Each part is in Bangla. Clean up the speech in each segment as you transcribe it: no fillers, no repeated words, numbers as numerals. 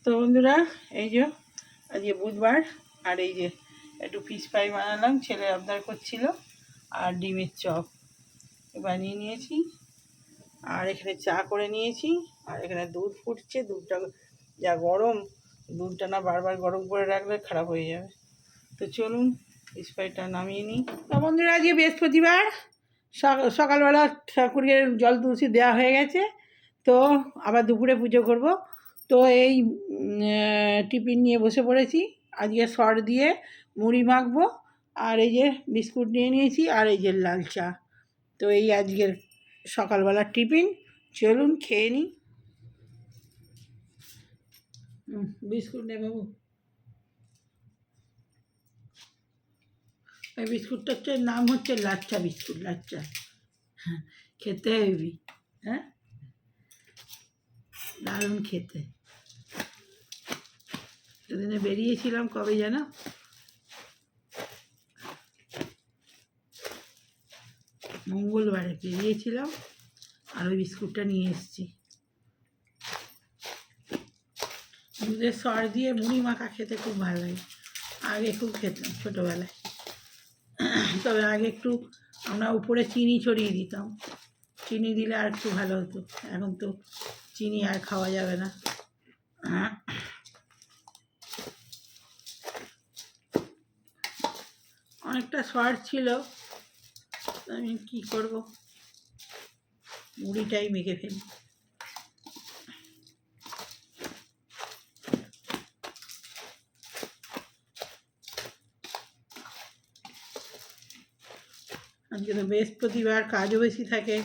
তো বন্ধুরা, এই যে আজকে বুধবার, আর এই যে একটু ফিশ ফ্রাই বানালাম, ছেলে আবদার করছিল, আর ডিমের চপ বানিয়ে নিয়েছি। আর এখানে চা করে নিয়েছি, আর এখানে দুধ ফুটছে। দুধটা যা গরম, দুধটা না বারবার গরম করে রাখলে খারাপ হয়ে যাবে। তো চলুন ফিশ ফ্রাইটা নামিয়ে নিই। তো বন্ধুরা, আজকে বৃহস্পতিবার, সকালবেলা ঠাকুরের জল তুলসী দেওয়া হয়ে গেছে। তো আবার দুপুরে পুজো করব। তো এই টিফিন নিয়ে বসে পড়েছি। আজকে সর দিয়ে মুড়ি মাখবো, আর এই যে বিস্কুট নিয়ে নিয়েছি, আর এই যে লাল চা। তো এই আজকের সকালবেলার টিফিন, চলুন খেয়ে নিই। বিস্কুট নে বাবু। এই বিস্কুটটার নাম হচ্ছে লাচ্চা বিস্কুট, লাচ্চা। হ্যাঁ, খেতে হেবি। হ্যাঁ, দারুণ খেতে। সেদিনে বেরিয়েছিলাম, কবে যেন মঙ্গলবারে বেরিয়েছিলাম, আর ওই বিস্কুটটা নিয়ে এসেছি। দুধের সর দিয়ে মুড়ি মাখা খেতে খুব ভালো লাগে। আগে খুব খেতাম ছোটোবেলায়, তবে আগে একটু আমরা উপরে চিনি ছড়িয়ে দিতাম। চিনি দিলে আর একটু ভালো হতো। এখন তো চিনি আর খাওয়া যাবে না। অনেকটা সর ছিল, আমি কী করবো, মুড়িটাই মেখে ফেলি। আজকে তো বৃহস্পতিবার, কাজও বেশি থাকে।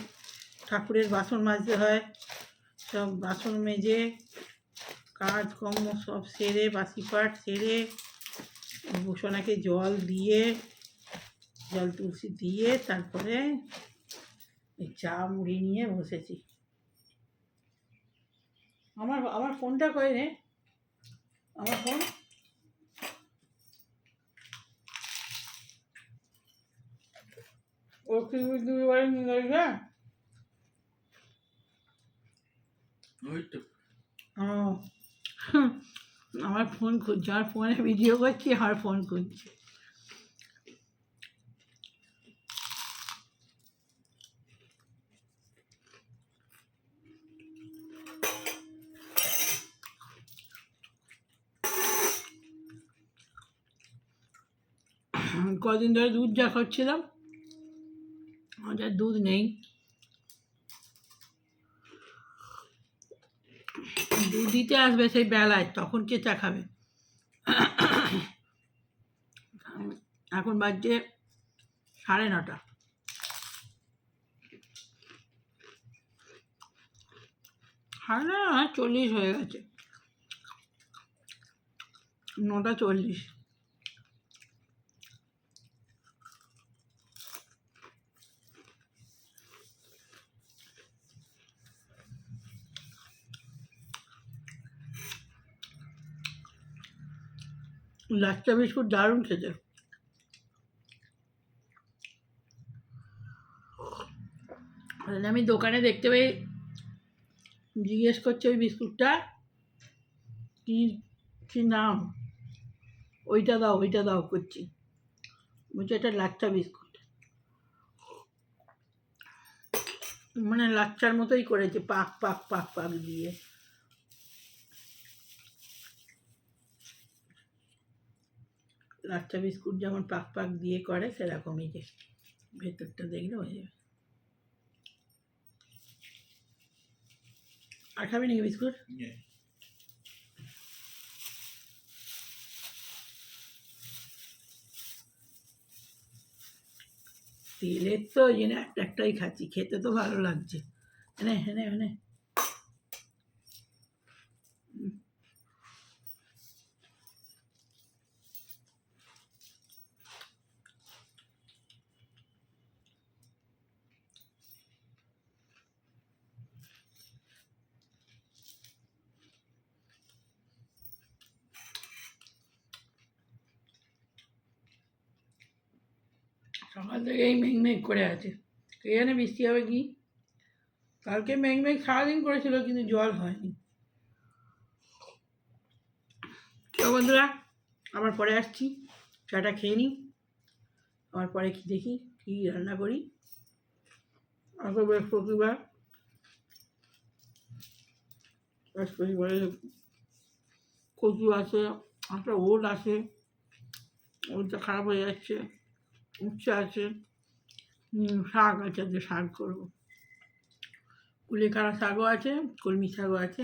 ঠাকুরের বাসন মাজতে হয়, সব বাসন মেজে কাজকর্ম সব সেরে, বাসি পাট সেরে, সোনাকে জল দিয়ে, জল তুলসী দিয়ে, তারপরে এই চা মুড়ি নিয়ে বসেছি। আমার আমার ফোনটা কই রে? আমার ফোন ও কি দুবার না? ও, আমার ফোন খুঁজছে, আমার ফোনে ভিডিও করছি, আমার ফোন খুঁজছে। কদিন ধরে দুধ যা খাচ্ছিলাম, আমাদের দুধ নেই। দুধ দিতে আসবে সেই বেলায়, তখন কে চা খাবে? এখন বাজছে 9:30, 9:40 হয়ে গেছে, 9:40। লাচ্চা বিস্কুট দারুণ খেতে। আমি দোকানে দেখতে পেয়ে জিজ্ঞেস করছি ওই বিস্কুটটা কি কি নাম, ওইটা দাও, ওইটা দাও করছি। বলছি এটা লাচ্চা বিস্কুট। মানে লাচ্চার মতোই করেছে, পাক পাক পাক পাক দিয়ে। লাচ্চা বিস্কুট যেমন পাক পাক দিয়ে করে, সেরকমই, যে ভেতরটা দেখলে হয়ে যাবে। আর খাবি নাকি বিস্কুট? তেলের তো ওই জন্য একটাই খাচ্ছি, খেতে তো ভালো লাগছে। এনে এনে এনে সকাল থেকে এই মেঘ করে আছে, কে জানে বৃষ্টি হবে কি। কালকে মেঘ সারাদিন করেছিল, কিন্তু জল হয়নি। বন্ধুরা আমার পরে আসছি, চাটা খেয়ে নিই, আমার পরে কি দেখি কী রান্না করি। আগে বৃহস্পতিবারে কচু আছে, একটা ওল আছে, ওলটা খারাপ হয়ে যাচ্ছে, উচ্ছে আছে, শাক আছে, যে শাক করবো, কুলেখাড়া শাকও আছে, কলমি শাকও আছে।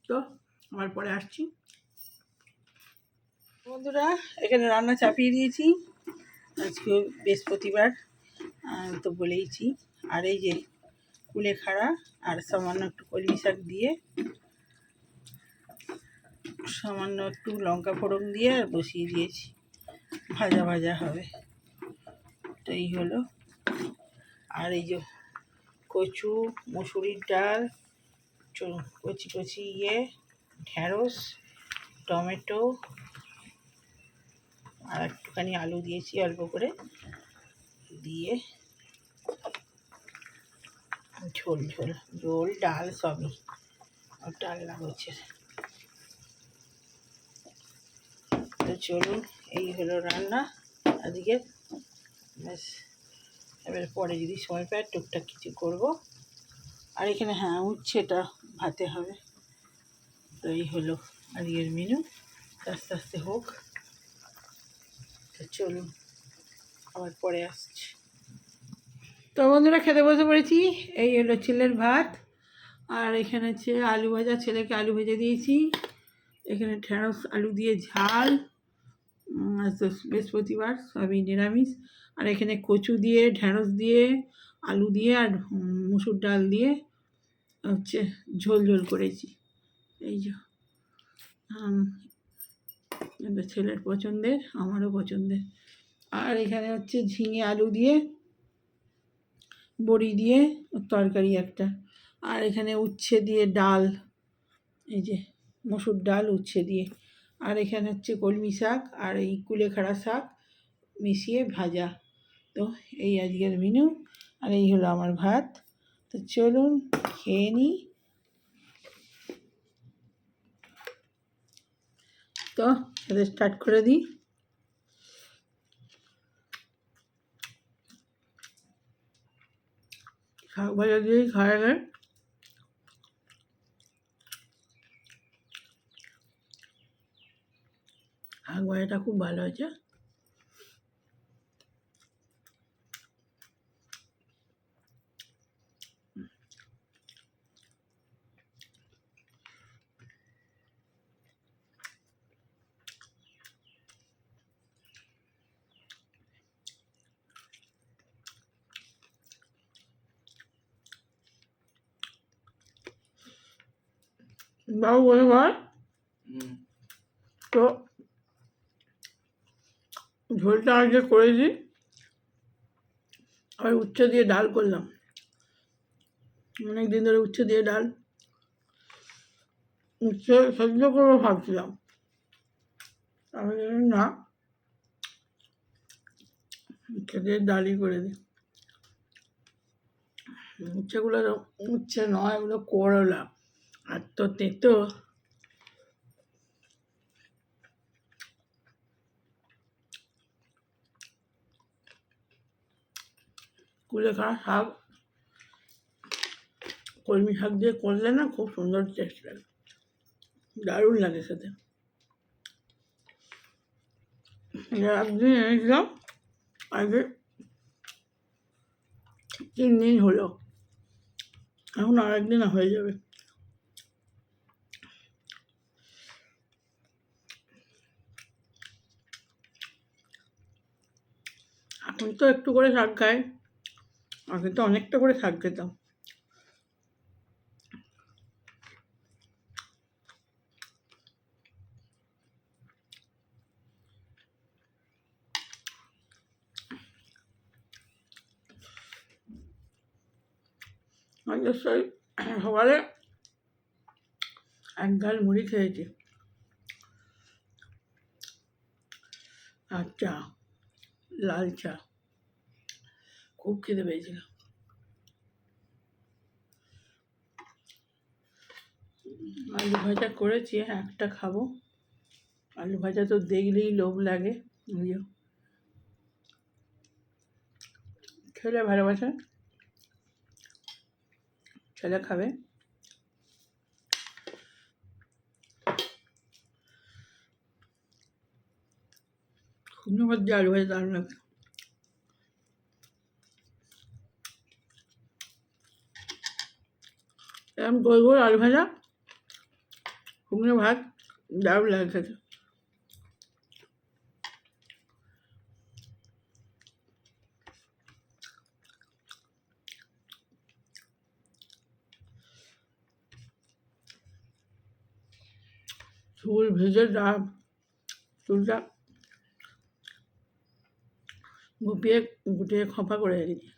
তো আমার পরে আসছি। বন্ধুরা এখানে রান্না চাপিয়ে দিয়েছি, আজকে বৃহস্পতিবার তো বলেইছি। আর এই যে কুলেখাড়া আর সামান্য একটু কলমি শাক দিয়ে, সামান্য একটু লঙ্কা ফোড়ন দিয়ে আর বসিয়ে দিয়েছি, ভাজা ভাজা হবে। তো এই হলো। আর এই যে কচু, মুসুরির ডাল, কচি কচি ঢ্যাঁড়স, টমেটো আর একটুখানি আলু দিয়েছি অল্প করে, দিয়ে ঝোল ঝোল ঝোল ডাল সবই, ডালনা হচ্ছে। তো চলুন, এই হলো রান্না আজকে। ব্যাস, এবার পরে যদি সময় পাই টুকটাক কিছু করব। আর এখানে হ্যাঁ উচ্ছেটা ভাতে হবে। তো এই হলো আজকের মেনু, আস্তে আস্তে হোক। তো চলুন আবার পরে আসছি। তো বন্ধুরা খেতে বসে পড়েছি। এই হলো ছেলের ভাত, আর এখানে হচ্ছে আলু ভাজা, ছেলেকে আলু ভেজে দিয়েছি। এখানে ঢেঁড়স আলু দিয়ে ঝাল, তো বৃহস্পতিবার সবই নিরামিষ। আর এখানে কচু দিয়ে, ঢেঁড়স দিয়ে, আলু দিয়ে আর মুসুর ডাল দিয়ে হচ্ছে ঝোল ঝোল করেছি। এই যে এটা ছেলের পছন্দের, আমারও পছন্দের। আর এখানে হচ্ছে ঝিঙে আলু দিয়ে, বড়ি দিয়ে তরকারি একটা। আর এখানে উচ্ছে দিয়ে ডাল, এই যে মসুর ডাল উচ্ছে দিয়ে। আর এখানে হচ্ছে কলমি শাক আর এই কুলেখাড়া শাক মিশিয়ে ভাজা। তো এই আজকের মেনু, আর এই হলো আমার ভাত। তো চলুন খেয়ে নিই। তো খেতে স্টার্ট করে দিই। শাক ভাজা দিয়েই খাওয়া যায়। শাক ভাজাটা খুব ভালো হয়েছে। বাবু বলে বল। তো ঝোলটা আজকে করেছি, আর উচ্ছে দিয়ে ডাল করলাম। অনেক দিন ধরে উচ্ছে দিয়ে ডাল, উচ্ছে সেদ্ধ করবো ভাবছিলাম, আমি না, উচ্ছে দিয়ে ডালই করে দিই। উচ্ছেগুলো উচ্ছে নয়, ওগুলো করলা, আর তো তেতো। কুলেখাড়া শাক কলমি শাক দিয়ে করলে না খুব সুন্দর টেস্ট লাগে, দারুণ লাগে খেতে। একদিন এনেছিলাম, আগে 3 দিন হলো, এখন আর একদিন হয়ে যাবে। এখন তো একটু করে শাক খাই, আগে তো অনেকটা করে শাক খেতাম। আজকে সেই সকালে এক গাল মুড়ি খেয়েছি আর চা, লাল চা, খুব খেতে পেয়েছিল। আলু ভাজা করেছি, একটা খাবো। আলু ভাজা তো দেখলেই লোভ লাগে। ছেলে ভালোবাসে, ছেলে খাবে। ধন্যবাদ দিয়ে আলু ভাজা দারুণ লাগে। এরকম গোল গোল আলু ভাজা শুকনো ভাত দারুণ লাগে খেতে। চুল ভেজে চুলটা গুটিয়ে গুটিয়ে খোঁপা করে রেখেছি।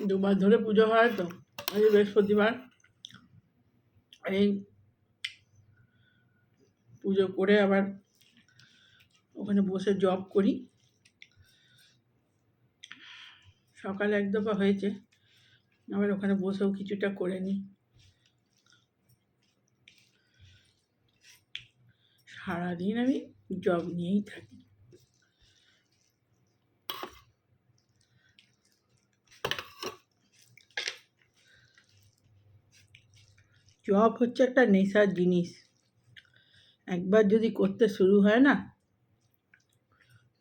দুবার ধরে পুজো হয় তো, আজ বৃহস্পতিবার। এই পুজো করে আবার ওখানে বসে জব করি। সকালে এক দফা হয়েছে, আবার ওখানে বসেও কিছুটা করে নিই। সারাদিন আমি জব নিয়েই থাকি। জব হচ্ছে একটা নেশার জিনিস। একবার যদি করতে শুরু হয় না,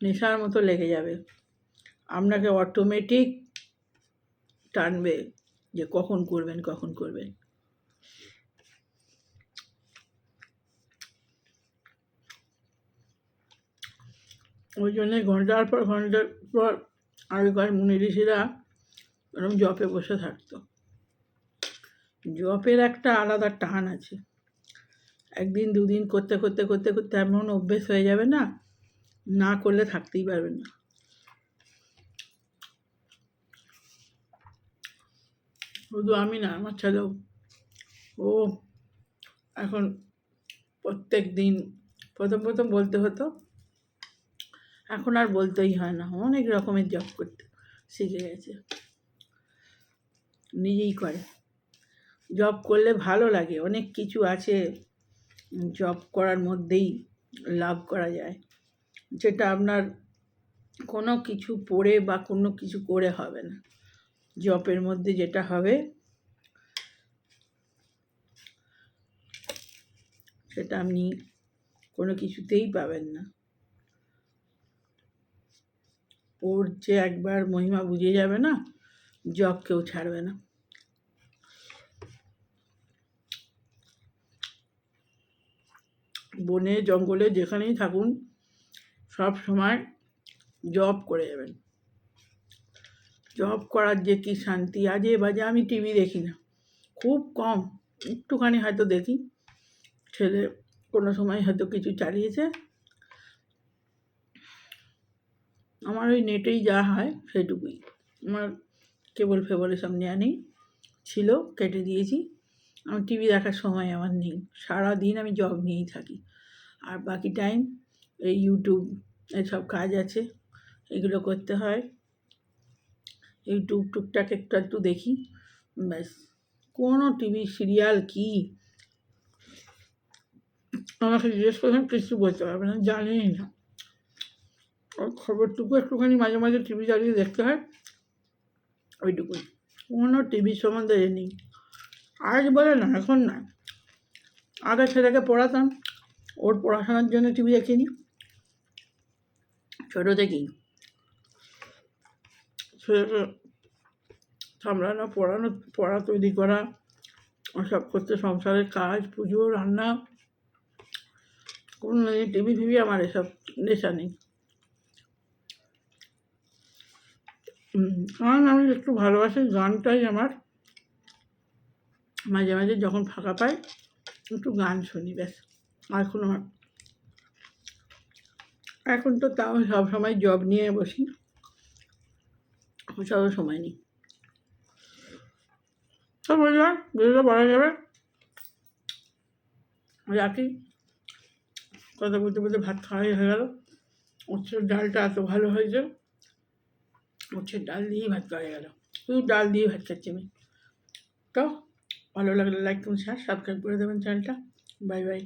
নেশার মতো লেগে যাবে। আপনাকে অটোমেটিক টানবে যে কখন করবেন কখন করবেন। ওই জন্যে ঘন্টার পর আগেকার মুনি ঋষিরা এরকম জপে বসে থাকতো। জপের একটা আলাদা টান আছে। একদিন দুদিন করতে করতে করতে করতে এমন অভ্যেস হয়ে যাবে না, না করলে থাকতেই পারবেন না। শুধু আমি না, আমার ছেলেও। ও এখন প্রত্যেক দিন, প্রথম প্রথম বলতে হতো, এখন আর বলতেই হয় না। অনেক রকমের জব করতে শিখে গেছে, নিজেই করে। জব করলে ভালো লাগে, অনেক কিছু আছে জব করার মধ্যেই লাভ করা যায়, যেটা আপনার কোনো কিছু পড়ে বা কোনো কিছু করে হবে না। জবের মধ্যে যেটা হবে সেটা আপনি কোনো কিছুতেই পাবেন না। ওর যে একবার মহিমা বুঝে যাবে না, জব কেউ ছাড়বে না। বনে জঙ্গলে যেখানেই থাকুন, সব সময় জব করে যাবেন। জব করার যে কি শান্তি। আজে বাজে আমি টিভি দেখি না, খুব কম, একটুখানি হয়তো দেখি। ছেলে কোনো সময় হয়তো কিছু চালিয়েছে, আমার ওই নেটেই যা হয় সেটুকুই। আমার কেবল ফেবল এসব নেওয়া নেই, ছিল কেটে দিয়েছি। আমার টিভি দেখার সময় আমার নেই, সারাদিন আমি জব নিয়েই থাকি। আর বাকি টাইম এই ইউটিউব এসব কাজ আছে, এগুলো করতে হয়। ইউটিউব টুকটাক একটু একটু দেখি, ব্যাস। কোনো টিভি সিরিয়াল কি আমাকে জিজ্ঞেস করবেন, কিছু বলতে পারবে না, জানিই না। ওই খবরটুকু একটুখানি মাঝে মাঝে টিভি চালিয়ে দেখতে হয়, ওইটুকুই। কোনো টিভির সম্বন্ধে নেই। আজ বলে না, এখন না। আগে ছেলেকে পড়াতাম, ওর পড়াশোনার জন্য টিভি দেখিনি ছোটো থেকেই। ছেলেকে সামলানো, পড়ানো, পড়া তৈরি করা, ওসব করতে, সংসারের কাজ, পুজো, রান্না, কোনো টিভি ফিভি আমার এসব নেশা নেই। গান আমি একটু ভালোবাসি, গানটাই আমার। মাঝে মাঝে যখন ফাঁকা পাই একটু গান শুনি, ব্যাস। আর কোনো, এখন তো তাও সব সময় জব নিয়ে বসি, সব সময় নেই। তো বললাম ভিডিওটা বলা যাবে, রাখি। কথা বলতে বলতে ভাত খাওয়াই হয়ে গেল। উচ্ছের ডালটা এত ভালো হয়েছে, উচ্ছের ডাল দিয়েই ভাত খাওয়া গেল, শুধু ডাল দিয়ে ভাত খাচ্ছি আমি। তো ভালো লাগলে লাইক করুন, শেয়ার সাবস্ক্রাইব করে দেবেন চ্যানেলটা। Bye bye.